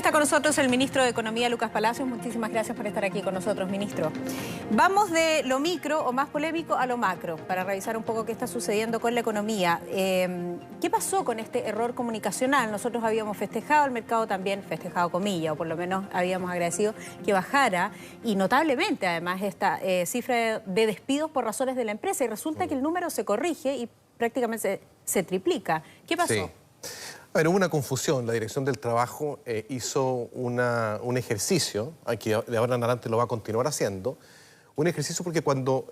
está con nosotros el ministro de Economía, Lucas Palacios. Muchísimas gracias por estar aquí con nosotros, ministro. Vamos de lo micro o más polémico a lo macro para revisar un poco qué está sucediendo con la economía. ¿Qué pasó con este error comunicacional? Nosotros habíamos festejado, el mercado también festejado, comillas, o por lo menos habíamos agradecido que bajara y notablemente además esta cifra de despidos por razones de la empresa, y resulta que el número se corrige y prácticamente se triplica. ¿Qué pasó? Sí. A ver, hubo una confusión. La Dirección del Trabajo hizo un ejercicio, que de ahora en adelante lo va a continuar haciendo, un ejercicio porque cuando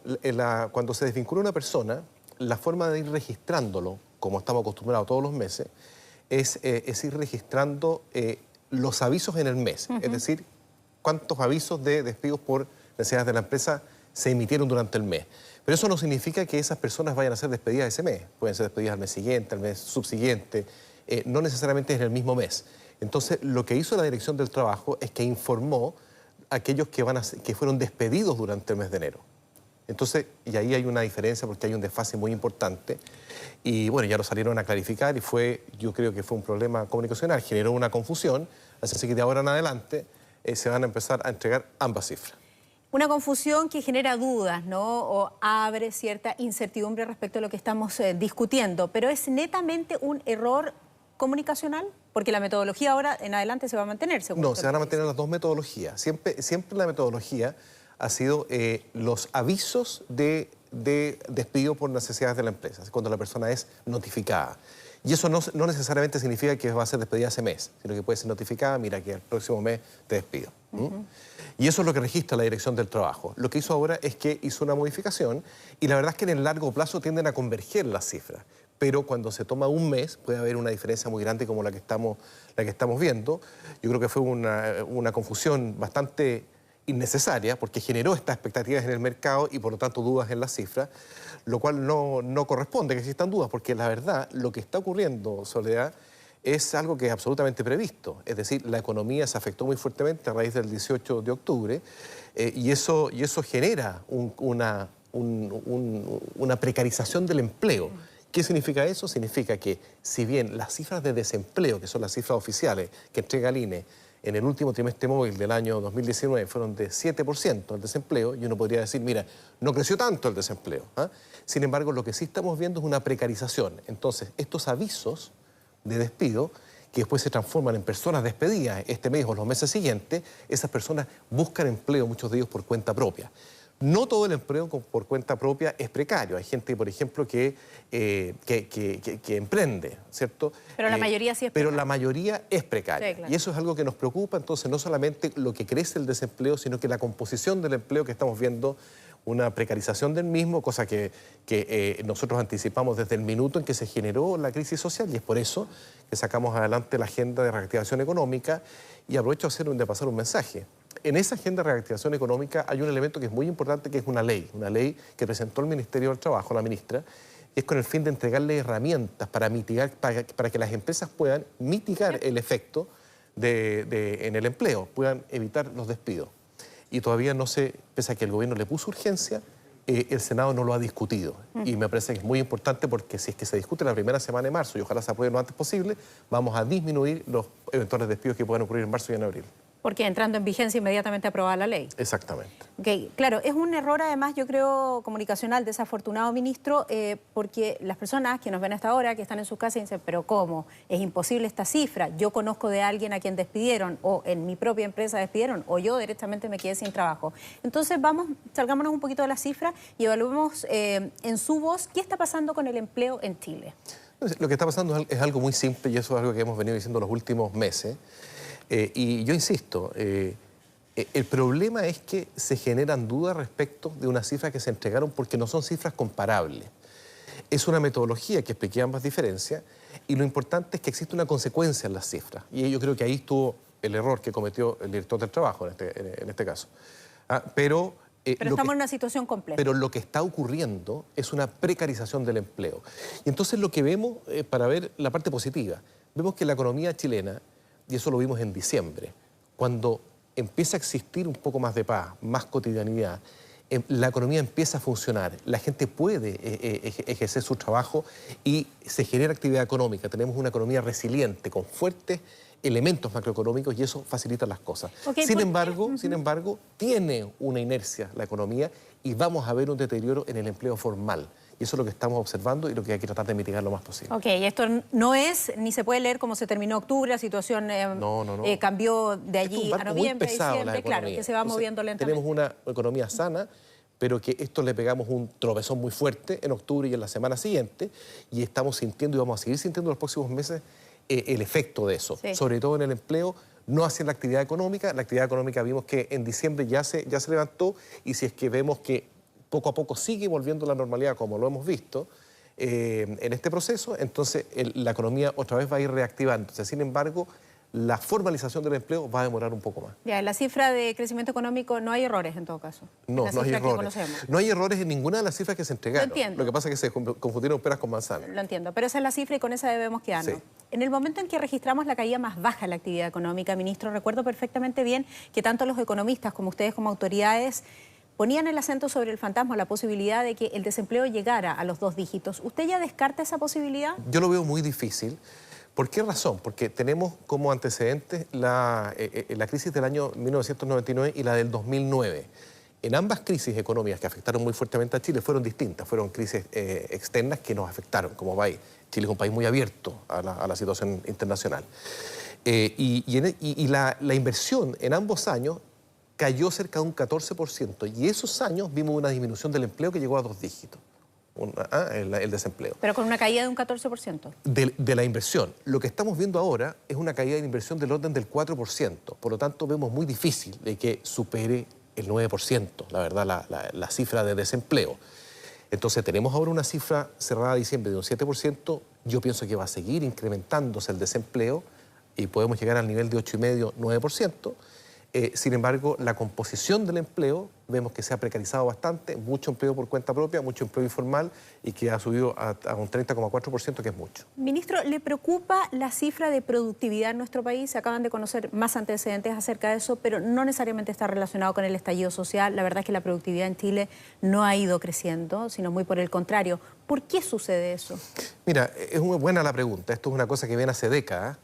se desvincula una persona, la forma de ir registrándolo, como estamos acostumbrados todos los meses, es ir registrando los avisos en el mes. Es decir, cuántos avisos de despidos por necesidades de la empresa se emitieron durante el mes. Pero eso no significa que esas personas vayan a ser despedidas ese mes. Pueden ser despedidas al mes siguiente, al mes subsiguiente. No necesariamente en el mismo mes. Entonces, lo que hizo la Dirección del Trabajo es que informó a aquellos que fueron despedidos durante el mes de enero. Entonces, y ahí hay una diferencia porque hay un desfase muy importante. Y bueno, ya lo salieron a clarificar y yo creo que fue un problema comunicacional, generó una confusión. Así que de ahora en adelante se van a empezar a entregar ambas cifras. Una confusión que genera dudas, ¿no? O abre cierta incertidumbre respecto a lo que estamos discutiendo. Pero es netamente un error comunicacional, porque la metodología ahora en adelante se va a mantener, según No, se van a mantener las dos metodologías. Siempre la metodología ha sido los avisos de despido por necesidades de la empresa, cuando la persona es notificada. Y eso no necesariamente significa que va a ser despedida ese mes, sino que puede ser notificada, mira que el próximo mes te despido. Y eso es lo que registra la Dirección del Trabajo. Lo que hizo ahora es que hizo una modificación y la verdad es que en el largo plazo tienden a converger las cifras. Pero cuando se toma un mes puede haber una diferencia muy grande como la que estamos viendo. Yo creo que fue una confusión bastante innecesaria porque generó estas expectativas en el mercado y por lo tanto dudas en las cifras, lo cual no corresponde que existan dudas porque la verdad lo que está ocurriendo, Soledad, es algo que es absolutamente previsto. Es decir, la economía se afectó muy fuertemente a raíz del 18 de octubre y eso genera una precarización del empleo. ¿Qué significa eso? Significa que si bien las cifras de desempleo, que son las cifras oficiales que entrega el INE, en el último trimestre móvil del año 2019 fueron de 7% el desempleo, y uno podría decir, mira, no creció tanto el desempleo. Sin embargo, lo que sí estamos viendo es una precarización. Entonces, estos avisos de despido, que después se transforman en personas despedidas este mes o los meses siguientes, esas personas buscan empleo, muchos de ellos por cuenta propia. No todo el empleo por cuenta propia es precario. Hay gente, por ejemplo, que emprende, ¿cierto? Pero la mayoría sí es precaria. Pero la mayoría es precaria. Sí, claro. Y eso es algo que nos preocupa. Entonces, no solamente lo que crece el desempleo, sino que la composición del empleo que estamos viendo, una precarización del mismo, cosa que nosotros anticipamos desde el minuto en que se generó la crisis social. Y es por eso que sacamos adelante la agenda de reactivación económica. Y aprovecho de pasar un mensaje. En esa agenda de reactivación económica hay un elemento que es muy importante, que es una ley que presentó el Ministerio del Trabajo, la ministra, y es con el fin de entregarle herramientas para mitigar, para que las empresas puedan mitigar el efecto en el empleo, puedan evitar los despidos. Y todavía no se, pese a que el gobierno le puso urgencia, el Senado no lo ha discutido. Y me parece que es muy importante porque si es que se discute la primera semana de marzo y ojalá se apruebe lo antes posible, vamos a disminuir los eventuales despidos que puedan ocurrir en marzo y en abril. Porque entrando en vigencia inmediatamente aprobada la ley. Exactamente. Okay. Claro, es un error además, yo creo, comunicacional, desafortunado, ministro, porque las personas que nos ven hasta ahora, que están en sus casas, dicen, pero ¿cómo? Es imposible esta cifra. Yo conozco de alguien a quien despidieron, o en mi propia empresa despidieron, o yo directamente me quedé sin trabajo. Entonces salgámonos un poquito de la cifra y evaluemos en su voz qué está pasando con el empleo en Chile. Lo que está pasando es algo muy simple y eso es algo que hemos venido diciendo los últimos meses. Y yo insisto, el problema es que se generan dudas respecto de unas cifras que se entregaron porque no son cifras comparables. Es una metodología que expliqué ambas diferencias y lo importante es que existe una consecuencia en las cifras. Y yo creo que ahí estuvo el error que cometió el director del trabajo en este caso. Pero estamos en una situación compleja. Pero lo que está ocurriendo es una precarización del empleo. Y entonces lo que vemos, para ver la parte positiva, vemos que la economía chilena, y eso lo vimos en diciembre, cuando empieza a existir un poco más de paz, más cotidianidad, la economía empieza a funcionar, la gente puede ejercer su trabajo y se genera actividad económica. Tenemos una economía resiliente, con fuertes elementos macroeconómicos y eso facilita las cosas. Okay, sin embargo, tiene una inercia la economía y vamos a ver un deterioro en el empleo formal. Y eso es lo que estamos observando y lo que hay que tratar de mitigar lo más posible. Ok, esto no es, ni se puede leer cómo se terminó octubre, la situación cambió de allí a noviembre, diciembre, claro, que se va moviendo lentamente. Tenemos una economía sana, pero que esto le pegamos un tropezón muy fuerte en octubre y en la semana siguiente, y estamos sintiendo y vamos a seguir sintiendo en los próximos meses el efecto de eso, sobre todo en el empleo, no hacia la actividad económica. La actividad económica vimos que en diciembre ya se levantó, y si es que vemos que poco a poco sigue volviendo a la normalidad como lo hemos visto en este proceso, entonces la economía otra vez va a ir reactivándose. Sin embargo, la formalización del empleo va a demorar un poco más. Ya, en la cifra de crecimiento económico no hay errores en todo caso. No, no hay errores. No hay errores en ninguna de las cifras que se entregaron. Lo entiendo. Lo que pasa es que se confundieron peras con manzanas. Lo entiendo, pero esa es la cifra y con esa debemos quedarnos. Sí. En el momento en que registramos la caída más baja en la actividad económica, ministro, recuerdo perfectamente bien que tanto los economistas como ustedes como autoridades ponían el acento sobre el fantasma, la posibilidad de que el desempleo llegara a los 2 dígitos. ¿Usted ya descarta esa posibilidad? Yo lo veo muy difícil. ¿Por qué razón? Porque tenemos como antecedentes la crisis del año 1999 y la del 2009. En ambas crisis económicas que afectaron muy fuertemente a Chile fueron distintas, fueron crisis externas que nos afectaron como país. Chile es un país muy abierto a la situación internacional. La inversión en ambos años cayó cerca de un 14%, y esos años vimos una disminución del empleo que llegó a 2 dígitos. El desempleo. Pero con una caída de un 14%. De la inversión. Lo que estamos viendo ahora es una caída de inversión del orden del 4%. Por lo tanto, vemos muy difícil de que supere el 9%, la verdad, la cifra de desempleo. Entonces, tenemos ahora una cifra cerrada a diciembre de un 7%. Yo pienso que va a seguir incrementándose el desempleo y podemos llegar al nivel de 8,5%, 9%. Sin embargo, la composición del empleo vemos que se ha precarizado bastante, mucho empleo por cuenta propia, mucho empleo informal, y que ha subido a un 30,4%, que es mucho. Ministro, ¿le preocupa la cifra de productividad en nuestro país? Se acaban de conocer más antecedentes acerca de eso, pero no necesariamente está relacionado con el estallido social. La verdad es que la productividad en Chile no ha ido creciendo, sino muy por el contrario. ¿Por qué sucede eso? Mira, es muy buena la pregunta. Esto es una cosa que viene hace décadas.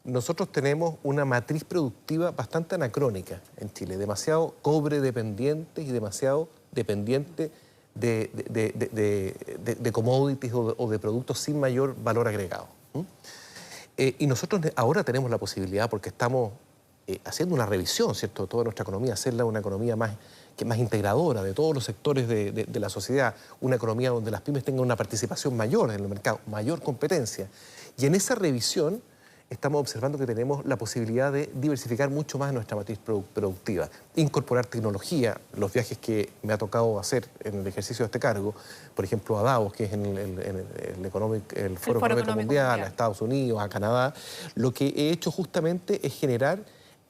Nosotros tenemos una matriz productiva bastante anacrónica en Chile, demasiado cobre dependiente y demasiado dependiente de commodities o de productos sin mayor valor agregado. Y nosotros ahora tenemos la posibilidad, porque estamos haciendo una revisión, ¿cierto?, de toda nuestra economía, hacerla una economía más integradora de todos los sectores de la sociedad, una economía donde las pymes tengan una participación mayor en el mercado, mayor competencia. Y en esa revisión estamos observando que tenemos la posibilidad de diversificar mucho más nuestra matriz productiva, incorporar tecnología. Los viajes que me ha tocado hacer en el ejercicio de este cargo, por ejemplo a Davos, que es el Foro Económico Mundial, a Estados Unidos, a Canadá, lo que he hecho justamente es generar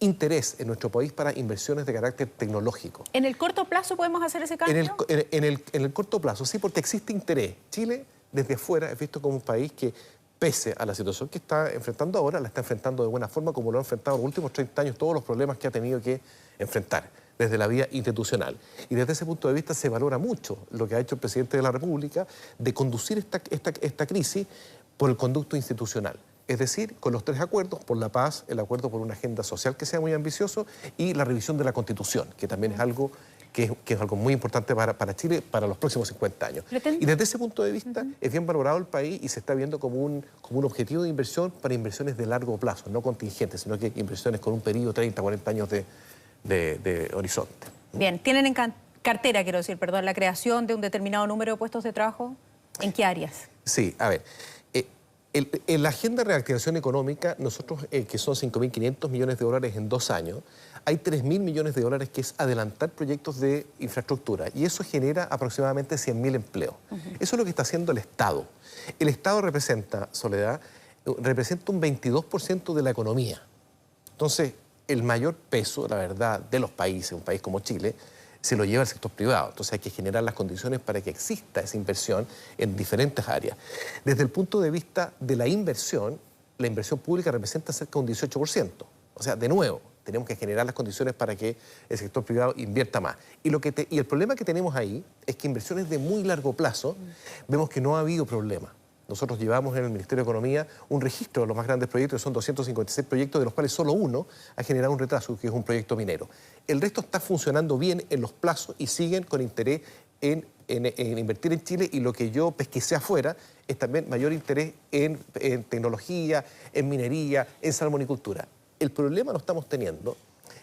interés en nuestro país para inversiones de carácter tecnológico. ¿En el corto plazo podemos hacer ese cambio? En el corto plazo, sí, porque existe interés. Chile, desde afuera, es visto como un país que, pese a la situación que está enfrentando ahora, la está enfrentando de buena forma, como lo ha enfrentado en los últimos 30 años, todos los problemas que ha tenido que enfrentar desde la vía institucional. Y desde ese punto de vista se valora mucho lo que ha hecho el presidente de la República de conducir esta crisis por el conducto institucional. Es decir, con los 3 acuerdos, por la paz, el acuerdo por una agenda social que sea muy ambicioso y la revisión de la Constitución, que también es algo que es algo muy importante para Chile para los próximos 50 años. Y desde ese punto de vista es bien valorado el país y se está viendo como un objetivo de inversión para inversiones de largo plazo, no contingentes, sino que inversiones con un periodo de 30, 40 años de horizonte. Bien, ¿tienen en cartera, quiero decir, perdón, la creación de un determinado número de puestos de trabajo? ¿En qué áreas? Sí, a ver. En la agenda de reactivación económica, nosotros, que son 5.500 millones de dólares en 2 años, hay 3.000 millones de dólares que es adelantar proyectos de infraestructura, y eso genera aproximadamente 100.000 empleos. Eso es lo que está haciendo el Estado. El Estado representa, Soledad, representa un 22% de la economía. Entonces, el mayor peso, la verdad, de los países, un país como Chile, se lo lleva el sector privado. Entonces hay que generar las condiciones para que exista esa inversión en diferentes áreas. Desde el punto de vista de la inversión pública representa cerca de un 18%. O sea, de nuevo, tenemos que generar las condiciones para que el sector privado invierta más. Y el problema que tenemos ahí es que inversiones de muy largo plazo, vemos que no ha habido problema. Nosotros llevamos en el Ministerio de Economía un registro de los más grandes proyectos, que son 256 proyectos, de los cuales solo uno ha generado un retraso, que es un proyecto minero. El resto está funcionando bien en los plazos y siguen con interés en invertir en Chile, y lo que yo pesquisé afuera es también mayor interés en tecnología, en minería, en salmonicultura. El problema lo estamos teniendo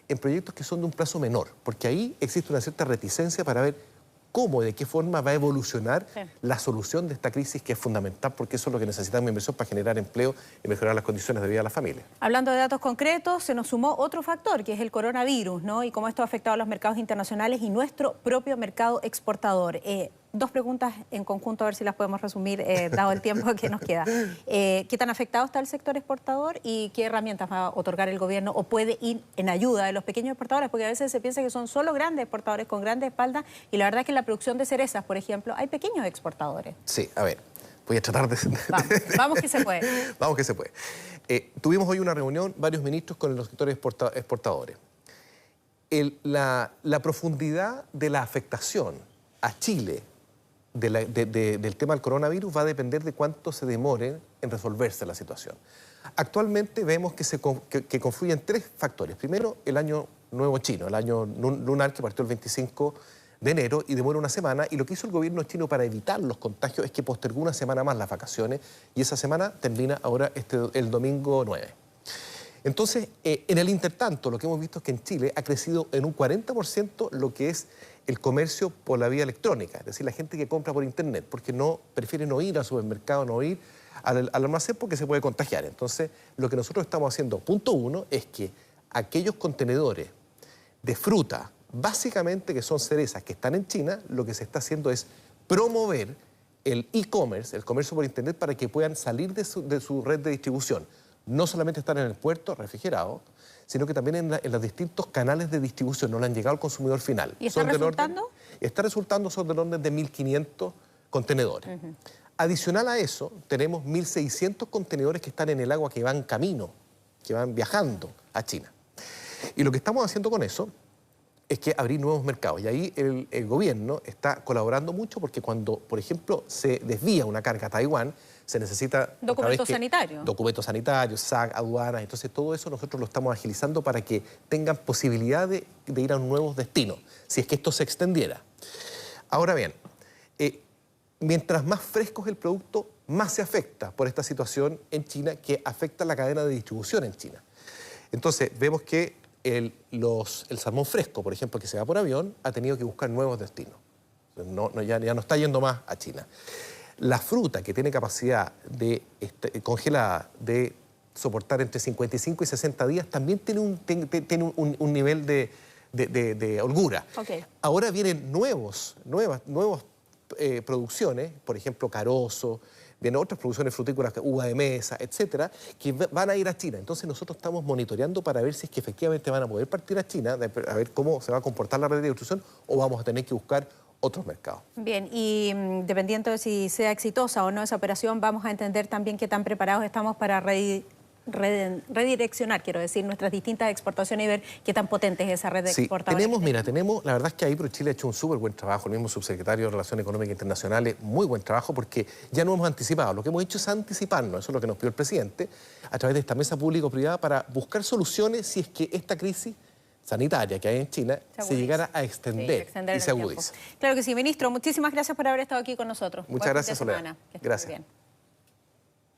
en proyectos que son de un plazo menor, porque ahí existe una cierta reticencia para ver cómo y de qué forma va a evolucionar la solución de esta crisis, que es fundamental, porque eso es lo que necesitamos, inversión para generar empleo y mejorar las condiciones de vida de las familias. Hablando de datos concretos, se nos sumó otro factor, que es el coronavirus, ¿no? Y cómo esto ha afectado a los mercados internacionales y nuestro propio mercado exportador. Dos preguntas en conjunto, a ver si las podemos resumir, dado el tiempo que nos queda. ¿Qué tan afectado está el sector exportador y qué herramientas va a otorgar el gobierno o puede ir en ayuda de los pequeños exportadores? Porque a veces se piensa que son solo grandes exportadores con grandes espaldas, y la verdad es que en la producción de cerezas, por ejemplo, hay pequeños exportadores. Sí, a ver, voy a tratar de... Vamos que se puede. Vamos que se puede. Tuvimos hoy una reunión, varios ministros, con los sectores exportadores. La profundidad de la afectación a Chile del tema del coronavirus va a depender de cuánto se demore en resolverse la situación. Actualmente vemos que confluyen tres factores. Primero, el año nuevo chino, el año lunar, que partió el 25 de enero y demora una semana, y lo que hizo el gobierno chino para evitar los contagios es que postergó una semana más las vacaciones, y esa semana termina ahora el domingo 9. Entonces, en el intertanto, lo que hemos visto es que en Chile ha crecido en un 40% lo que es el comercio por la vía electrónica, es decir, la gente que compra por internet, porque prefiere no ir al supermercado, no ir al almacén, porque se puede contagiar. Entonces, lo que nosotros estamos haciendo, punto uno, es que aquellos contenedores de fruta, básicamente que son cerezas, que están en China, lo que se está haciendo es promover el e-commerce, el comercio por internet, para que puedan salir de su red de distribución. No solamente estar en el puerto refrigerado, sino que también en los distintos canales de distribución, no le han llegado al consumidor final. ¿Y está resultando? Está resultando, son del orden de 1.500 contenedores. Adicional a eso, tenemos 1.600 contenedores que están en el agua, que van camino, que van viajando a China. Y lo que estamos haciendo con eso es que abrir nuevos mercados. Y ahí el gobierno está colaborando mucho, porque cuando, por ejemplo, se desvía una carga a Taiwán, se necesita... Documentos sanitarios. Documentos sanitarios, SAC, aduanas. Entonces, todo eso nosotros lo estamos agilizando para que tengan posibilidad de ir a nuevos destinos, si es que esto se extendiera. Ahora bien, mientras más fresco es el producto, más se afecta por esta situación en China, que afecta la cadena de distribución en China. Entonces, vemos que el salmón fresco, por ejemplo, que se va por avión, ha tenido que buscar nuevos destinos. Ya no está yendo más a China. La fruta, que tiene capacidad congelada de soportar entre 55 y 60 días, también tiene un nivel de holgura. Okay. Ahora vienen nuevas producciones, por ejemplo, carozo, vienen otras producciones frutícolas, uva de mesa, etcétera, que van a ir a China. Entonces nosotros estamos monitoreando para ver si es que efectivamente van a poder partir a China, a ver cómo se va a comportar la red de distribución, o vamos a tener que buscar otros mercados. Bien, y dependiendo de si sea exitosa o no esa operación, vamos a entender también qué tan preparados estamos para redireccionar, quiero decir, nuestras distintas exportaciones y ver qué tan potente es esa red de exportadores. Tenemos, la verdad es que ahí Chile ha hecho un súper buen trabajo, el mismo subsecretario de Relaciones Económicas Internacionales, muy buen trabajo, porque ya no hemos anticipado. Lo que hemos hecho es anticiparnos, eso es lo que nos pidió el presidente, a través de esta mesa público-privada, para buscar soluciones si es que esta crisis sanitaria que hay en China se llegara a extender y se agudice. Claro que sí, ministro. Muchísimas gracias por haber estado aquí con nosotros. Muchas gracias, Soledad. Gracias.